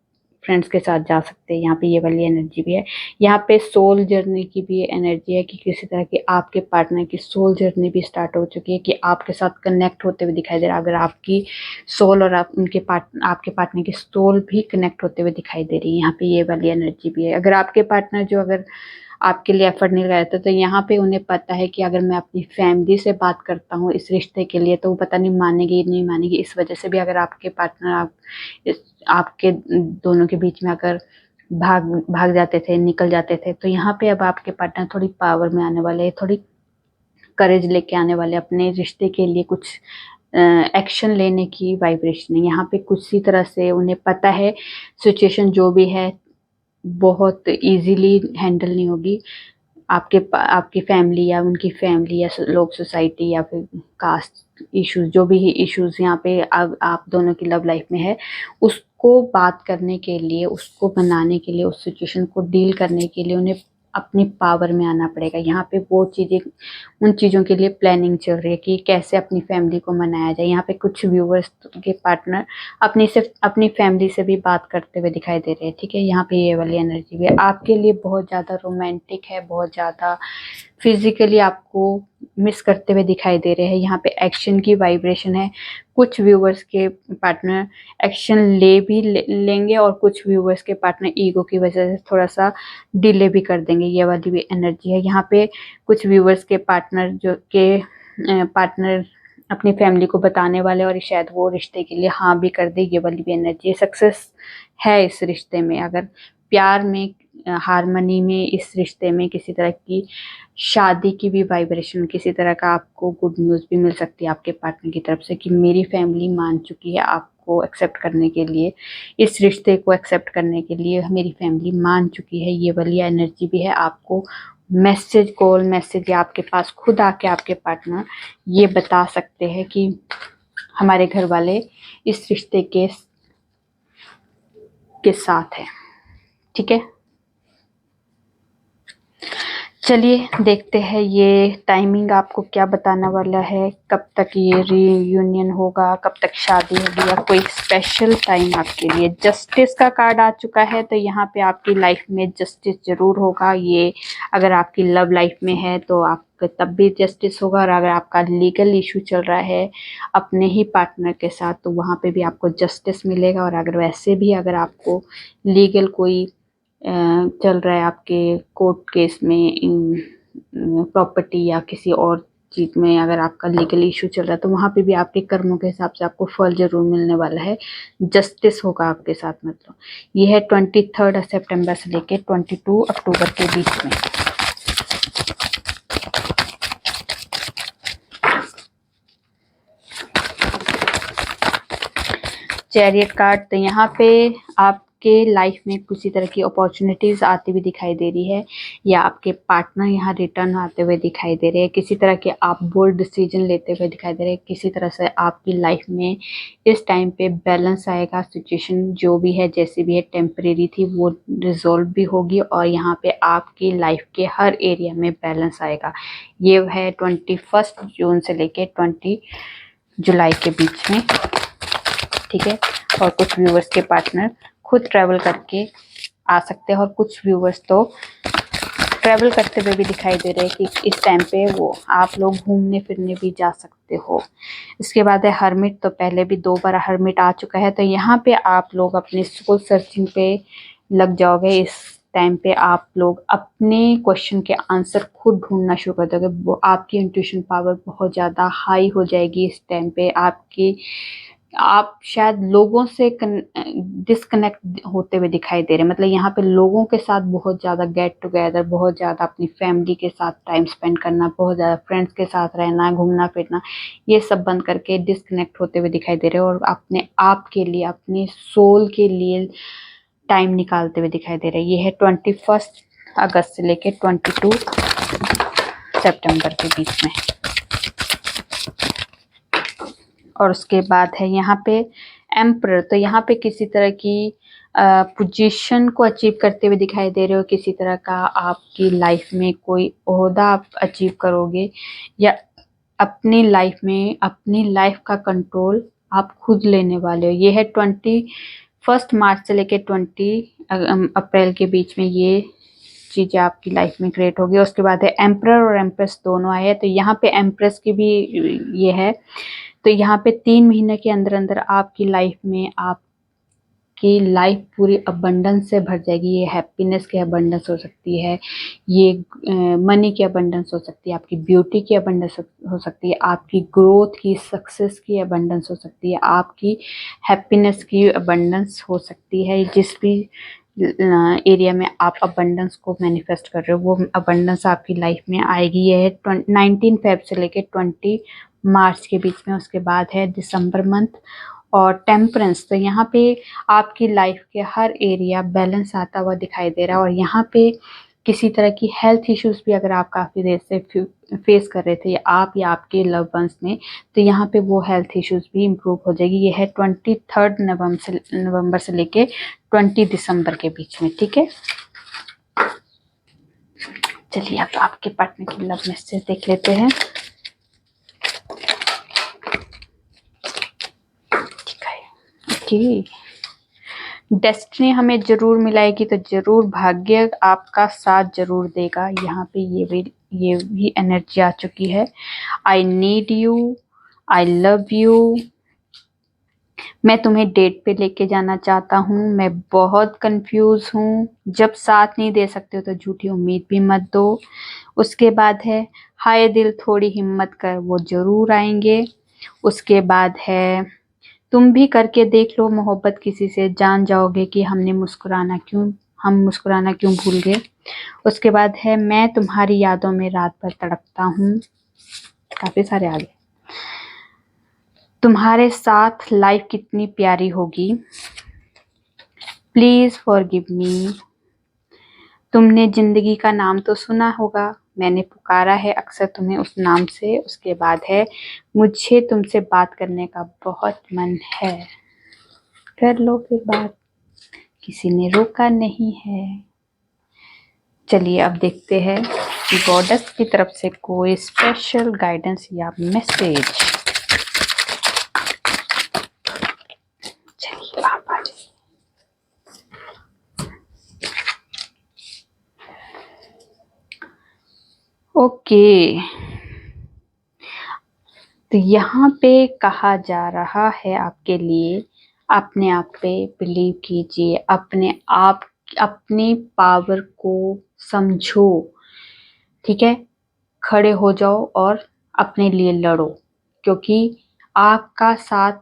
फ्रेंड्स के साथ जा सकते हैं। यहाँ पे ये वाली एनर्जी भी है। यहाँ पे सोल जर्नी की भी एनर्जी है, कि किसी तरह की आपके पार्टनर की सोल जर्नी भी स्टार्ट हो चुकी है, कि आपके साथ कनेक्ट होते हुए दिखाई दे रहा है। अगर आपकी सोल और आपके पार्टनर की सोल भी कनेक्ट होते हुए दिखाई दे रही है, यहाँ पे ये वाली एनर्जी भी है। अगर आपके पार्टनर जो अगर आपके लिए एफर्ट नहीं लगाते तो यहाँ पे उन्हें पता है कि अगर मैं अपनी फैमिली से बात करता हूँ इस रिश्ते के लिए तो वो पता नहीं मानेगी नहीं मानेगी। इस वजह से भी अगर आपके पार्टनर आपके दोनों के बीच में अगर भाग भाग जाते थे, निकल जाते थे, तो यहाँ पे अब आपके पार्टनर थोड़ी पावर में आने वाले हैं, थोड़ी करेज लेके आने वाले, अपने रिश्ते के लिए कुछ एक्शन लेने की वाइब्रेशन है यहाँ पे। कुछ ही तरह से उन्हें पता है सिचुएशन जो भी है बहुत इजीली हैंडल नहीं होगी। आपकी फैमिली या उनकी फैमिली या लोग, सोसाइटी या फिर कास्ट इश्यूज, जो भी इश्यूज यहाँ पे आप दोनों की लव लाइफ में है, उसको बात करने के लिए, उसको बनाने के लिए, उस सिचुएशन को डील करने के लिए उन्हें अपनी पावर में आना पड़ेगा। यहाँ पे वो चीज़ें, उन चीज़ों के लिए प्लानिंग चल रही है कि कैसे अपनी फैमिली को मनाया जाए। यहाँ पे कुछ व्यूवर्स के पार्टनर अपनी फैमिली से भी बात करते हुए दिखाई दे रहे हैं, ठीक है। यहाँ पे ये वाली एनर्जी भी है, आपके लिए बहुत ज़्यादा रोमांटिक है, बहुत ज़्यादा फिजिकली आपको मिस करते हुए दिखाई दे रहे हैं। यहाँ पे एक्शन की वाइब्रेशन है। कुछ व्यूवर्स के पार्टनर एक्शन लेंगे और कुछ व्यूवर्स के पार्टनर ईगो की वजह से थोड़ा सा डिले भी कर देंगे। ये वाली भी एनर्जी है। यहाँ पे कुछ व्यूवर्स के पार्टनर अपनी फैमिली को बताने वाले और शायद वो रिश्ते के लिए हाँ भी कर दे। ये वाली भी एनर्जी है। सक्सेस है इस रिश्ते में, अगर प्यार में, हारमनी में, इस रिश्ते में किसी तरह की शादी की भी वाइब्रेशन, किसी तरह का आपको गुड न्यूज़ भी मिल सकती है आपके पार्टनर की तरफ से कि मेरी फैमिली मान चुकी है आपको एक्सेप्ट करने के लिए, इस रिश्ते को एक्सेप्ट करने के लिए मेरी फैमिली मान चुकी है। ये वाली एनर्जी भी है। आपको मैसेज, कॉल मैसेज या आपके पास खुद आके आपके पार्टनर ये बता सकते हैं कि हमारे घर वाले इस रिश्ते के साथ है, ठीक है। चलिए देखते हैं ये टाइमिंग आपको क्या बताने वाला है, कब तक ये रीयूनियन होगा, कब तक शादी होगी, या कोई स्पेशल टाइम आपके लिए। जस्टिस का कार्ड आ चुका है, तो यहाँ पे आपकी लाइफ में जस्टिस जरूर होगा। ये अगर आपकी लव लाइफ में है तो आपका तब भी जस्टिस होगा, और अगर आपका लीगल इशू चल रहा है अपने ही पार्टनर के साथ तो वहाँ पे भी आपको जस्टिस मिलेगा। और अगर वैसे भी अगर आपको लीगल कोई चल रहा है आपके कोर्ट केस में, प्रॉपर्टी या किसी और चीज़ में अगर आपका लीगल इशू चल रहा है, तो वहाँ पे भी आपके कर्मों के हिसाब से आपको फल जरूर मिलने वाला है। जस्टिस होगा आपके साथ। मतलब ये है 23 सितंबर से लेके 22 अक्टूबर के बीच में। चैरियट कार्ड, तो यहाँ पे आपके लाइफ में किसी तरह की अपॉर्चुनिटीज आती हुई दिखाई दे रही है, या आपके पार्टनर यहाँ रिटर्न आते हुए दिखाई दे रहे हैं। किसी तरह के आप बोल्ड डिसीजन लेते हुए दिखाई दे रहे हैं। किसी तरह से आपकी लाइफ में इस टाइम पे बैलेंस आएगा। सिचुएशन जो भी है, जैसी भी है, टेम्परेरी थी, वो रिजॉल्व भी होगी, और यहाँ पे आपकी लाइफ के हर एरिया में बैलेंस आएगा। ये है 21 जून से लेके 20 जुलाई के बीच में, ठीक है। और कुछ व्यूवर्स के पार्टनर खुद ट्रैवल करके आ सकते हैं, और कुछ व्यूवर्स तो ट्रैवल करते हुए भी दिखाई दे रहे हैं कि इस टाइम पे वो आप लोग घूमने फिरने भी जा सकते हो। इसके बाद है हर्मिट, तो पहले भी 2 बार हर्मिट आ चुका है, तो यहाँ पे आप लोग अपनी सोल सर्चिंग पे लग जाओगे। इस टाइम पे आप लोग अपने क्वेश्चन के आंसर खुद ढूंढना शुरू कर दोगे। वो आपकी इंट्यूशन पावर बहुत ज़्यादा हाई हो जाएगी इस टाइम पे। आप शायद लोगों से डिस्कनेक्ट होते हुए दिखाई दे रहे हैं। मतलब यहाँ पे लोगों के साथ बहुत ज़्यादा गेट टुगेदर, बहुत ज़्यादा अपनी फैमिली के साथ टाइम स्पेंड करना, बहुत ज़्यादा फ्रेंड्स के साथ रहना, घूमना फिरना, ये सब बंद करके डिस्कनेक्ट होते हुए दिखाई दे रहे हैं, और अपने आप के लिए, अपने सोल के लिए टाइम निकालते हुए दिखाई दे रहे हैं। ये है 21 अगस्त से लेके 22 सितंबर के बीच में। और उसके बाद है यहाँ पे एम्परर, तो यहाँ पे किसी तरह की पोजीशन को अचीव करते हुए दिखाई दे रहे हो। किसी तरह का आपकी लाइफ में कोई ओहदा आप अचीव करोगे, या अपनी लाइफ में अपनी लाइफ का कंट्रोल आप खुद लेने वाले हो। ये है 21 मार्च से लेके 20 अप्रैल के बीच में ये चीज़ें आपकी लाइफ में क्रिएट होगी। उसके बाद है एम्परर और एम्प्रेस दोनों आए हैं, तो यहाँ पे एम्प्रेस की भी ये है। तो यहाँ पे 3 महीने के अंदर अंदर आपकी लाइफ में आपकी लाइफ पूरी अबंडेंस से भर जाएगी। ये हैप्पीनेस की अबंडेंस हो सकती है, ये मनी की अबंडेंस हो सकती है, आपकी ब्यूटी की अबंडेंस हो सकती है, आपकी ग्रोथ की, सक्सेस की अबंडेंस हो सकती है, आपकी हैप्पीनेस की अबंडेंस हो सकती है। एरिया में आप अबंडेंस को मैनिफेस्ट कर रहे हो, वो अबंडेंस आपकी लाइफ में आएगी। ये है 19 फेब से लेके 20 मार्च के बीच में। उसके बाद है दिसंबर मंथ और टेम्परेंस। तो यहाँ पे आपकी लाइफ के हर एरिया बैलेंस आता हुआ दिखाई दे रहा है। और यहाँ पे किसी तरह की हेल्थ इश्यूज भी अगर आप काफ़ी देर से फेस कर रहे थे, आप या आपके लव वंस ने, तो यहाँ पे वो हेल्थ इश्यूज भी इम्प्रूव हो जाएगी। ये है 23 नवंबर से लेके 20 दिसंबर के बीच में। ठीक है, चलिए अब आपके पार्टनर की लव मैसेज देख लेते हैं। ठीक है, ओके, डेस्टिनी हमें जरूर मिलाएगी, तो जरूर भाग्य आपका साथ जरूर देगा। यहाँ पे ये भी एनर्जी आ चुकी है। I need you, I love you, मैं तुम्हें डेट पे लेके जाना चाहता हूँ, मैं बहुत कंफ्यूज हूँ, जब साथ नहीं दे सकते हो तो झूठी उम्मीद भी मत दो। उसके बाद है हाय दिल थोड़ी हिम्मत कर, वो जरूर आएंगे। उसके बाद है तुम भी करके देख लो मोहब्बत किसी से, जान जाओगे कि हम मुस्कुराना क्यों भूल गए। उसके बाद है मैं तुम्हारी यादों में रात भर तड़पता हूँ। काफी सारे आगे, तुम्हारे साथ लाइफ कितनी प्यारी होगी, प्लीज फॉरगिव मी। तुमने जिंदगी का नाम तो सुना होगा, मैंने पुकारा है अक्सर तुम्हें उस नाम से। उसके बाद है मुझे तुमसे बात करने का बहुत मन है, कर लो फिर बात, किसी ने रोका नहीं है। चलिए अब देखते हैं गॉडेस की तरफ से कोई स्पेशल गाइडेंस या मैसेज। चलिए आप आ जाइए। ओके, तो यहाँ पे कहा जा रहा है आपके लिए अपने आप पे बिलीव कीजिए, अपनी पावर को समझो। ठीक है, खड़े हो जाओ और अपने लिए लड़ो, क्योंकि आपका साथ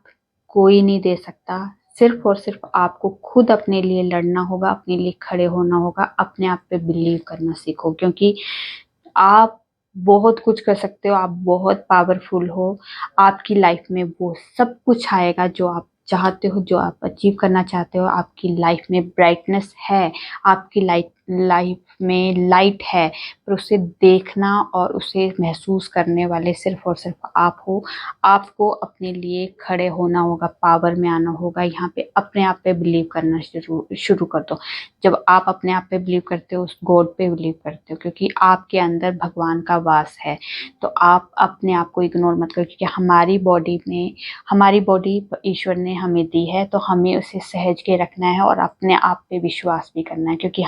कोई नहीं दे सकता। सिर्फ और सिर्फ आपको खुद अपने लिए लड़ना होगा, अपने लिए खड़े होना होगा, अपने आप पे बिलीव करना सीखो, क्योंकि आप बहुत कुछ कर सकते हो, आप बहुत पावरफुल हो। आपकी लाइफ में वो सब कुछ आएगा जो आप चाहते हो, जो आप अचीव करना चाहते हो। आपकी लाइफ में ब्राइटनेस है, आपकी लाइफ में लाइट है, पर उसे देखना और उसे महसूस करने वाले सिर्फ और सिर्फ आप हो। आपको अपने लिए खड़े होना होगा, पावर में आना होगा। यहाँ पे अपने आप पे बिलीव करना शुरू कर दो। जब आप अपने आप पे बिलीव करते हो, उस गॉड पे बिलीव करते हो, क्योंकि आपके अंदर भगवान का वास है। तो आप अपने आप को इग्नोर मत करो, क्योंकि हमारी बॉडी ईश्वर ने हमें दी है, तो हमें उसे सहज के रखना है और अपने आप पे विश्वास भी करना है। क्योंकि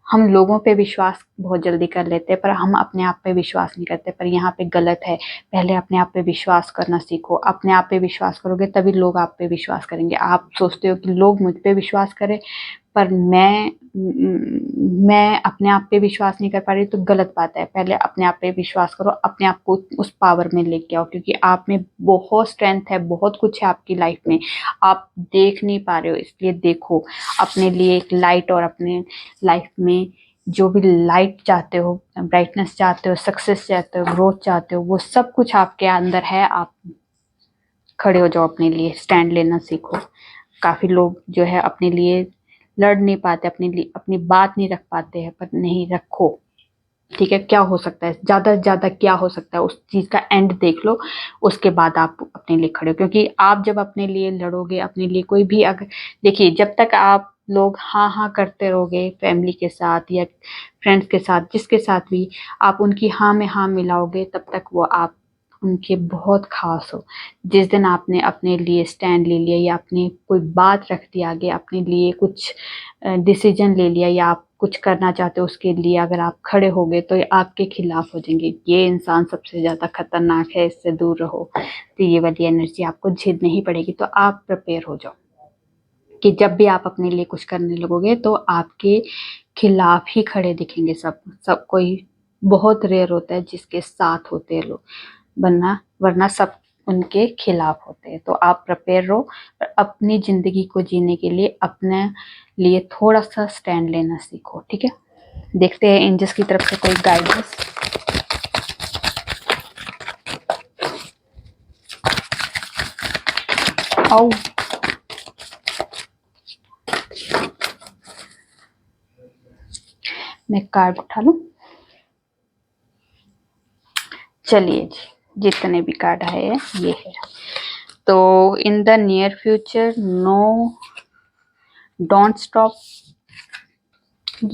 हम लोगों पे विश्वास बहुत जल्दी कर लेते हैं, पर हम अपने आप पे विश्वास नहीं करते। पर यहाँ पे गलत है। पहले अपने आप पे विश्वास करना सीखो। अपने आप पे विश्वास करोगे तभी लोग आप पे विश्वास करेंगे। आप सोचते हो कि लोग मुझ पे विश्वास करें, पर मैं अपने आप पे विश्वास नहीं कर पा रही, तो गलत बात है। पहले अपने आप पे विश्वास करो, अपने आप को उस पावर में लेके आओ, क्योंकि आप में बहुत स्ट्रेंथ है, बहुत कुछ है आपकी लाइफ में, आप देख नहीं पा रहे हो। इसलिए देखो अपने लिए एक लाइट, और अपने लाइफ में जो भी लाइट चाहते हो, ब्राइटनेस चाहते हो, सक्सेस चाहते हो, ग्रोथ चाहते हो, वो सब कुछ आपके अंदर है। आप खड़े हो जाओ, अपने लिए स्टैंड लेना सीखो। काफी लोग जो है अपने लिए लड़ नहीं पाते, अपने लिए अपनी बात नहीं रख पाते हैं, पर नहीं, रखो। ठीक है, क्या हो सकता है, ज्यादा से ज्यादा क्या हो सकता है, उस चीज का एंड देख लो। उसके बाद आप अपने लिए खड़े हो, क्योंकि आप जब अपने लिए लड़ोगे, अपने लिए कोई भी अगर, देखिए, जब तक आप लोग हाँ हाँ करते रहोगे फैमिली के साथ या फ्रेंड्स के साथ, जिसके साथ भी आप उनकी हाँ में हाँ मिलाओगे, तब तक वो आप उनके बहुत खास हो। जिस दिन आपने अपने लिए स्टैंड ले लिया, या अपनी कोई बात रख दी आगे, अपने लिए कुछ डिसीजन ले लिया, या आप कुछ करना चाहते हो उसके लिए अगर आप खड़े हो गए, तो ये आपके खिलाफ हो जाएंगे। ये इंसान सबसे ज्यादा खतरनाक है, इससे दूर रहो। तो ये वाली एनर्जी आपको झेलनी ही पड़ेगी। तो आप प्रिपेयर हो जाओ कि जब भी आप अपने लिए कुछ करने लगोगे, तो आपके खिलाफ ही खड़े दिखेंगे सब कोई। बहुत रेयर होता है जिसके साथ होते हैं लोग, वरना सब उनके खिलाफ होते हैं। तो आप प्रिपेयर रहो अपनी जिंदगी को जीने के लिए, अपने लिए थोड़ा सा स्टैंड लेना सीखो, ठीक है। देखते हैं एंजल्स की तरफ से कोई गाइडेंस। आओ, मैं कार्ड उठा लूं। चलिए जी, जितने भी कार्ड आए हैं ये है। तो in the near future, no, don't stop,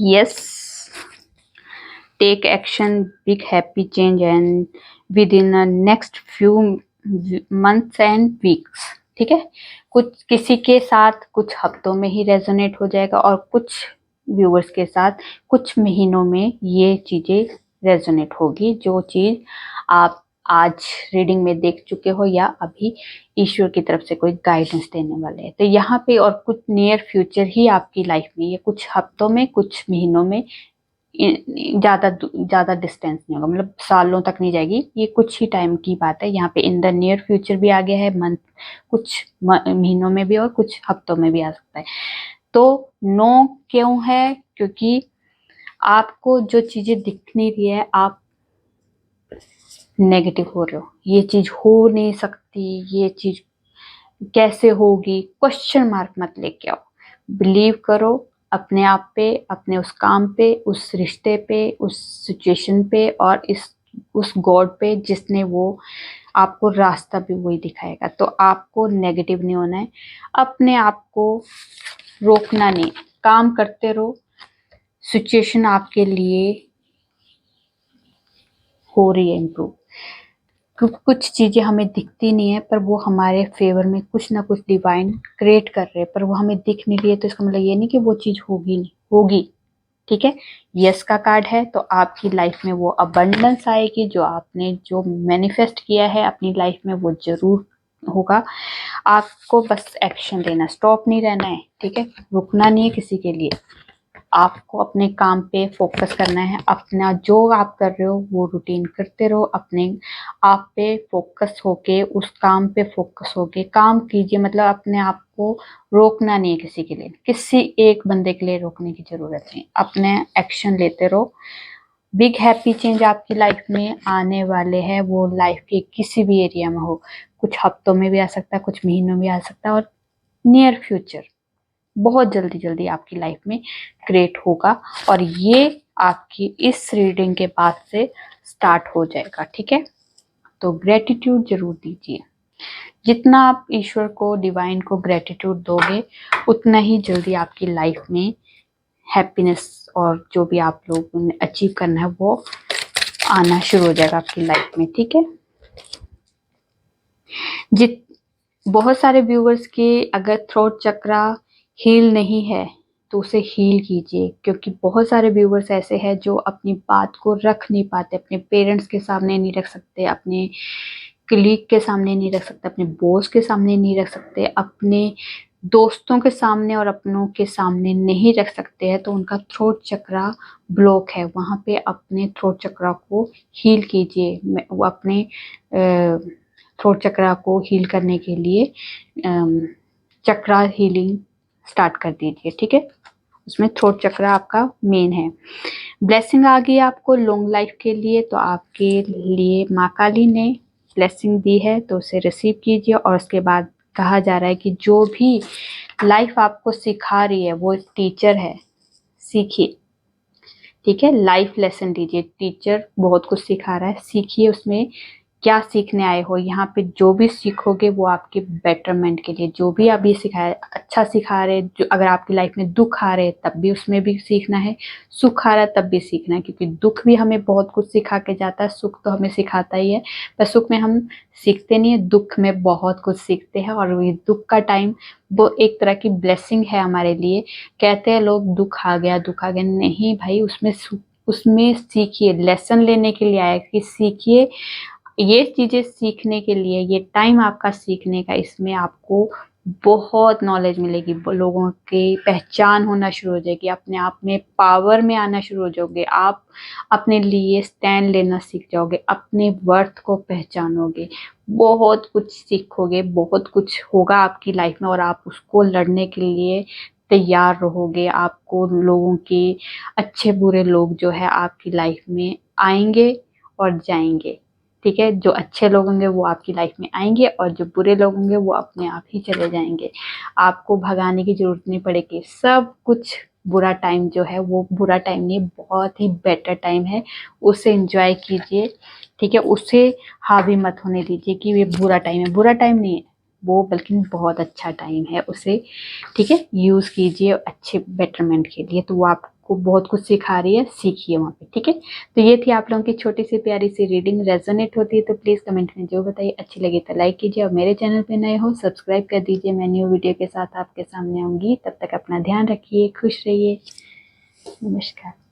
yes, take action, big happy change and within next few months and weeks, ठीक है। कुछ किसी के साथ कुछ हफ्तों में ही रेजोनेट हो जाएगा और कुछ व्यूअर्स के साथ कुछ महीनों में ये चीजें रेजोनेट होगी। जो चीज आप आज रीडिंग में देख चुके हो या अभी ईश्वर की तरफ से कोई गाइडेंस देने वाले हैं, तो यहाँ पे और कुछ नियर फ्यूचर ही आपकी लाइफ में, ये कुछ हफ्तों में कुछ महीनों में, ज्यादा डिस्टेंस नहीं होगा, मतलब सालों तक नहीं जाएगी, ये कुछ ही टाइम की बात है। यहाँ पे इन द नियर फ्यूचर भी आ गया है, मंथ कुछ महीनों में भी और कुछ हफ्तों में भी आ सकता है। तो नो क्यों है? क्योंकि आपको जो चीजें दिख नहीं रही है, आप नेगेटिव हो रहे हो, ये चीज हो नहीं सकती, ये चीज कैसे होगी, क्वेश्चन मार्क मत लेके आओ। बिलीव करो अपने आप पे, अपने उस काम पे, उस रिश्ते पे, उस सिचुएशन पे और उस गॉड पे जिसने वो आपको रास्ता भी वही दिखाएगा। तो आपको नेगेटिव नहीं होना है, अपने आप को रोकना नहीं, काम करते रहो। सिचुएशन आपके लिए हो रही है इम्प्रूव, क्योंकि कुछ चीजें हमें दिखती नहीं है पर वो हमारे फेवर में कुछ ना कुछ डिवाइन क्रिएट कर रहे हैं, पर वो हमें दिख नहीं रही है। तो इसका मतलब ये नहीं कि वो चीज होगी नहीं, होगी, ठीक है। यस का कार्ड है, तो आपकी लाइफ में वो अबंडेंस आएगी, जो आपने जो मैनिफेस्ट किया है अपनी लाइफ में वो जरूर होगा। आपको बस एक्शन लेना, स्टॉप नहीं रहना है, ठीक है, रुकना नहीं है किसी के लिए। आपको अपने काम पे फोकस करना है, अपना जो आप कर रहे हो वो रूटीन करते रहो, अपने आप पे फोकस होके, उस काम पे फोकस होके काम कीजिए। मतलब अपने आप को रोकना नहीं है किसी के लिए, किसी एक बंदे के लिए रोकने की जरूरत नहीं, अपने एक्शन लेते रहो। बिग हैप्पी चेंज आपकी लाइफ में आने वाले हैं, वो लाइफ के किसी भी एरिया में हो, कुछ हफ्तों में भी आ सकता है, कुछ महीनों में भी आ सकता है और नियर फ्यूचर बहुत जल्दी जल्दी आपकी लाइफ में क्रिएट होगा। और ये आपकी इस रीडिंग के बाद से स्टार्ट हो जाएगा, ठीक है। तो ग्रेटिट्यूड जरूर दीजिए, जितना आप ईश्वर को, डिवाइन को ग्रेटिट्यूड दोगे उतना ही जल्दी आपकी लाइफ में हैप्पीनेस और जो भी आप लोगों ने अचीव करना है वो आना शुरू हो जाएगा आपकी लाइफ में, ठीक है। जित बहुत सारे व्यूअर्स के अगर थ्रोट चक्रा हील नहीं है तो उसे हील कीजिए, क्योंकि बहुत सारे व्यूअर्स ऐसे हैं जो अपनी बात को रख नहीं पाते, अपने पेरेंट्स के सामने नहीं रख सकते, अपने कलीग के सामने नहीं रख सकते, अपने बॉस के सामने नहीं रख सकते, अपने दोस्तों के सामने और अपनों के सामने नहीं रख सकते हैं, तो उनका थ्रोट चक्रा ब्लॉक है। वहाँ पे अपने थ्रोट चक्रा को हील कीजिए। वो अपने थ्रोट चक्रा को हील करने के लिए चक्रा हीलिंग स्टार्ट कर दीजिए, ठीक है। उसमें थ्रोट चक्रा आपका मेन है। ब्लेसिंग आ गई आपको लॉन्ग लाइफ के लिए, तो आपके लिए माँ काली ने ब्लेसिंग दी है, तो उसे रिसीव कीजिए। और उसके बाद कहा जा रहा है कि जो भी लाइफ आपको सिखा रही है वो एक टीचर है, सीखिए, ठीक है। लाइफ लेसन दीजिए, टीचर बहुत कुछ सिखा रहा है, सीखिए उसमें क्या सीखने आए हो। यहाँ पे जो भी सीखोगे वो आपके बेटरमेंट के लिए, जो भी अभी सिखाए अच्छा सिखा रहे। जो अगर आपकी लाइफ में दुख आ रहे तब भी उसमें भी सीखना है, सुख आ रहा है तब भी सीखना है, क्योंकि दुख भी हमें बहुत कुछ सिखा के जाता है, सुख तो हमें सिखाता ही है, पर सुख में हम सीखते नहीं है, दुख में बहुत कुछ सीखते हैं। और ये दुख का टाइम वो एक तरह की ब्लेसिंग है हमारे लिए। कहते हैं लोग दुख आ गया, दुख आ गया, नहीं भाई, उसमें सीखिए, लेसन लेने के लिए आया कि सीखिए ये चीजें सीखने के लिए। ये टाइम आपका सीखने का, इसमें आपको बहुत नॉलेज मिलेगी, लोगों की पहचान होना शुरू हो जाएगी, अपने आप में पावर में आना शुरू हो जाओगे, आप अपने लिए स्टैंड लेना सीख जाओगे, अपने वर्थ को पहचानोगे, बहुत कुछ सीखोगे, बहुत कुछ होगा आपकी लाइफ में और आप उसको लड़ने के लिए तैयार रहोगे, आपको लोगों के अच्छे बुरे लोग जो है आपकी लाइफ में आएंगे और जाएंगे। ठीक है, जो अच्छे लोग होंगे वो आपकी लाइफ में आएंगे और जो बुरे लोग होंगे वो अपने आप ही चले जाएंगे। आपको भगाने की जरूरत नहीं पड़ेगी। सब कुछ बुरा टाइम जो है वो बुरा टाइम नहीं, बहुत ही बेटर टाइम है, उसे एंजॉय कीजिए। ठीक है, उसे हावी मत होने दीजिए कि ये बुरा टाइम है। बुरा टाइम नहीं है वो, बल्कि बहुत अच्छा टाइम है। उसे ठीक है यूज कीजिए अच्छे बेटरमेंट के लिए। तो वो आपको बहुत कुछ सिखा रही है, सीखिए वहाँ पे। ठीक है, तो ये थी आप लोगों की छोटी सी प्यारी सी रीडिंग। रेजोनेट होती है तो प्लीज कमेंट में जो बताइए। अच्छी लगी तो लाइक कीजिए और मेरे चैनल पे नए हो सब्सक्राइब कर दीजिए। मैं न्यू वीडियो के साथ आपके सामने आऊंगी। तब तक अपना ध्यान रखिए, खुश रहिए। नमस्कार।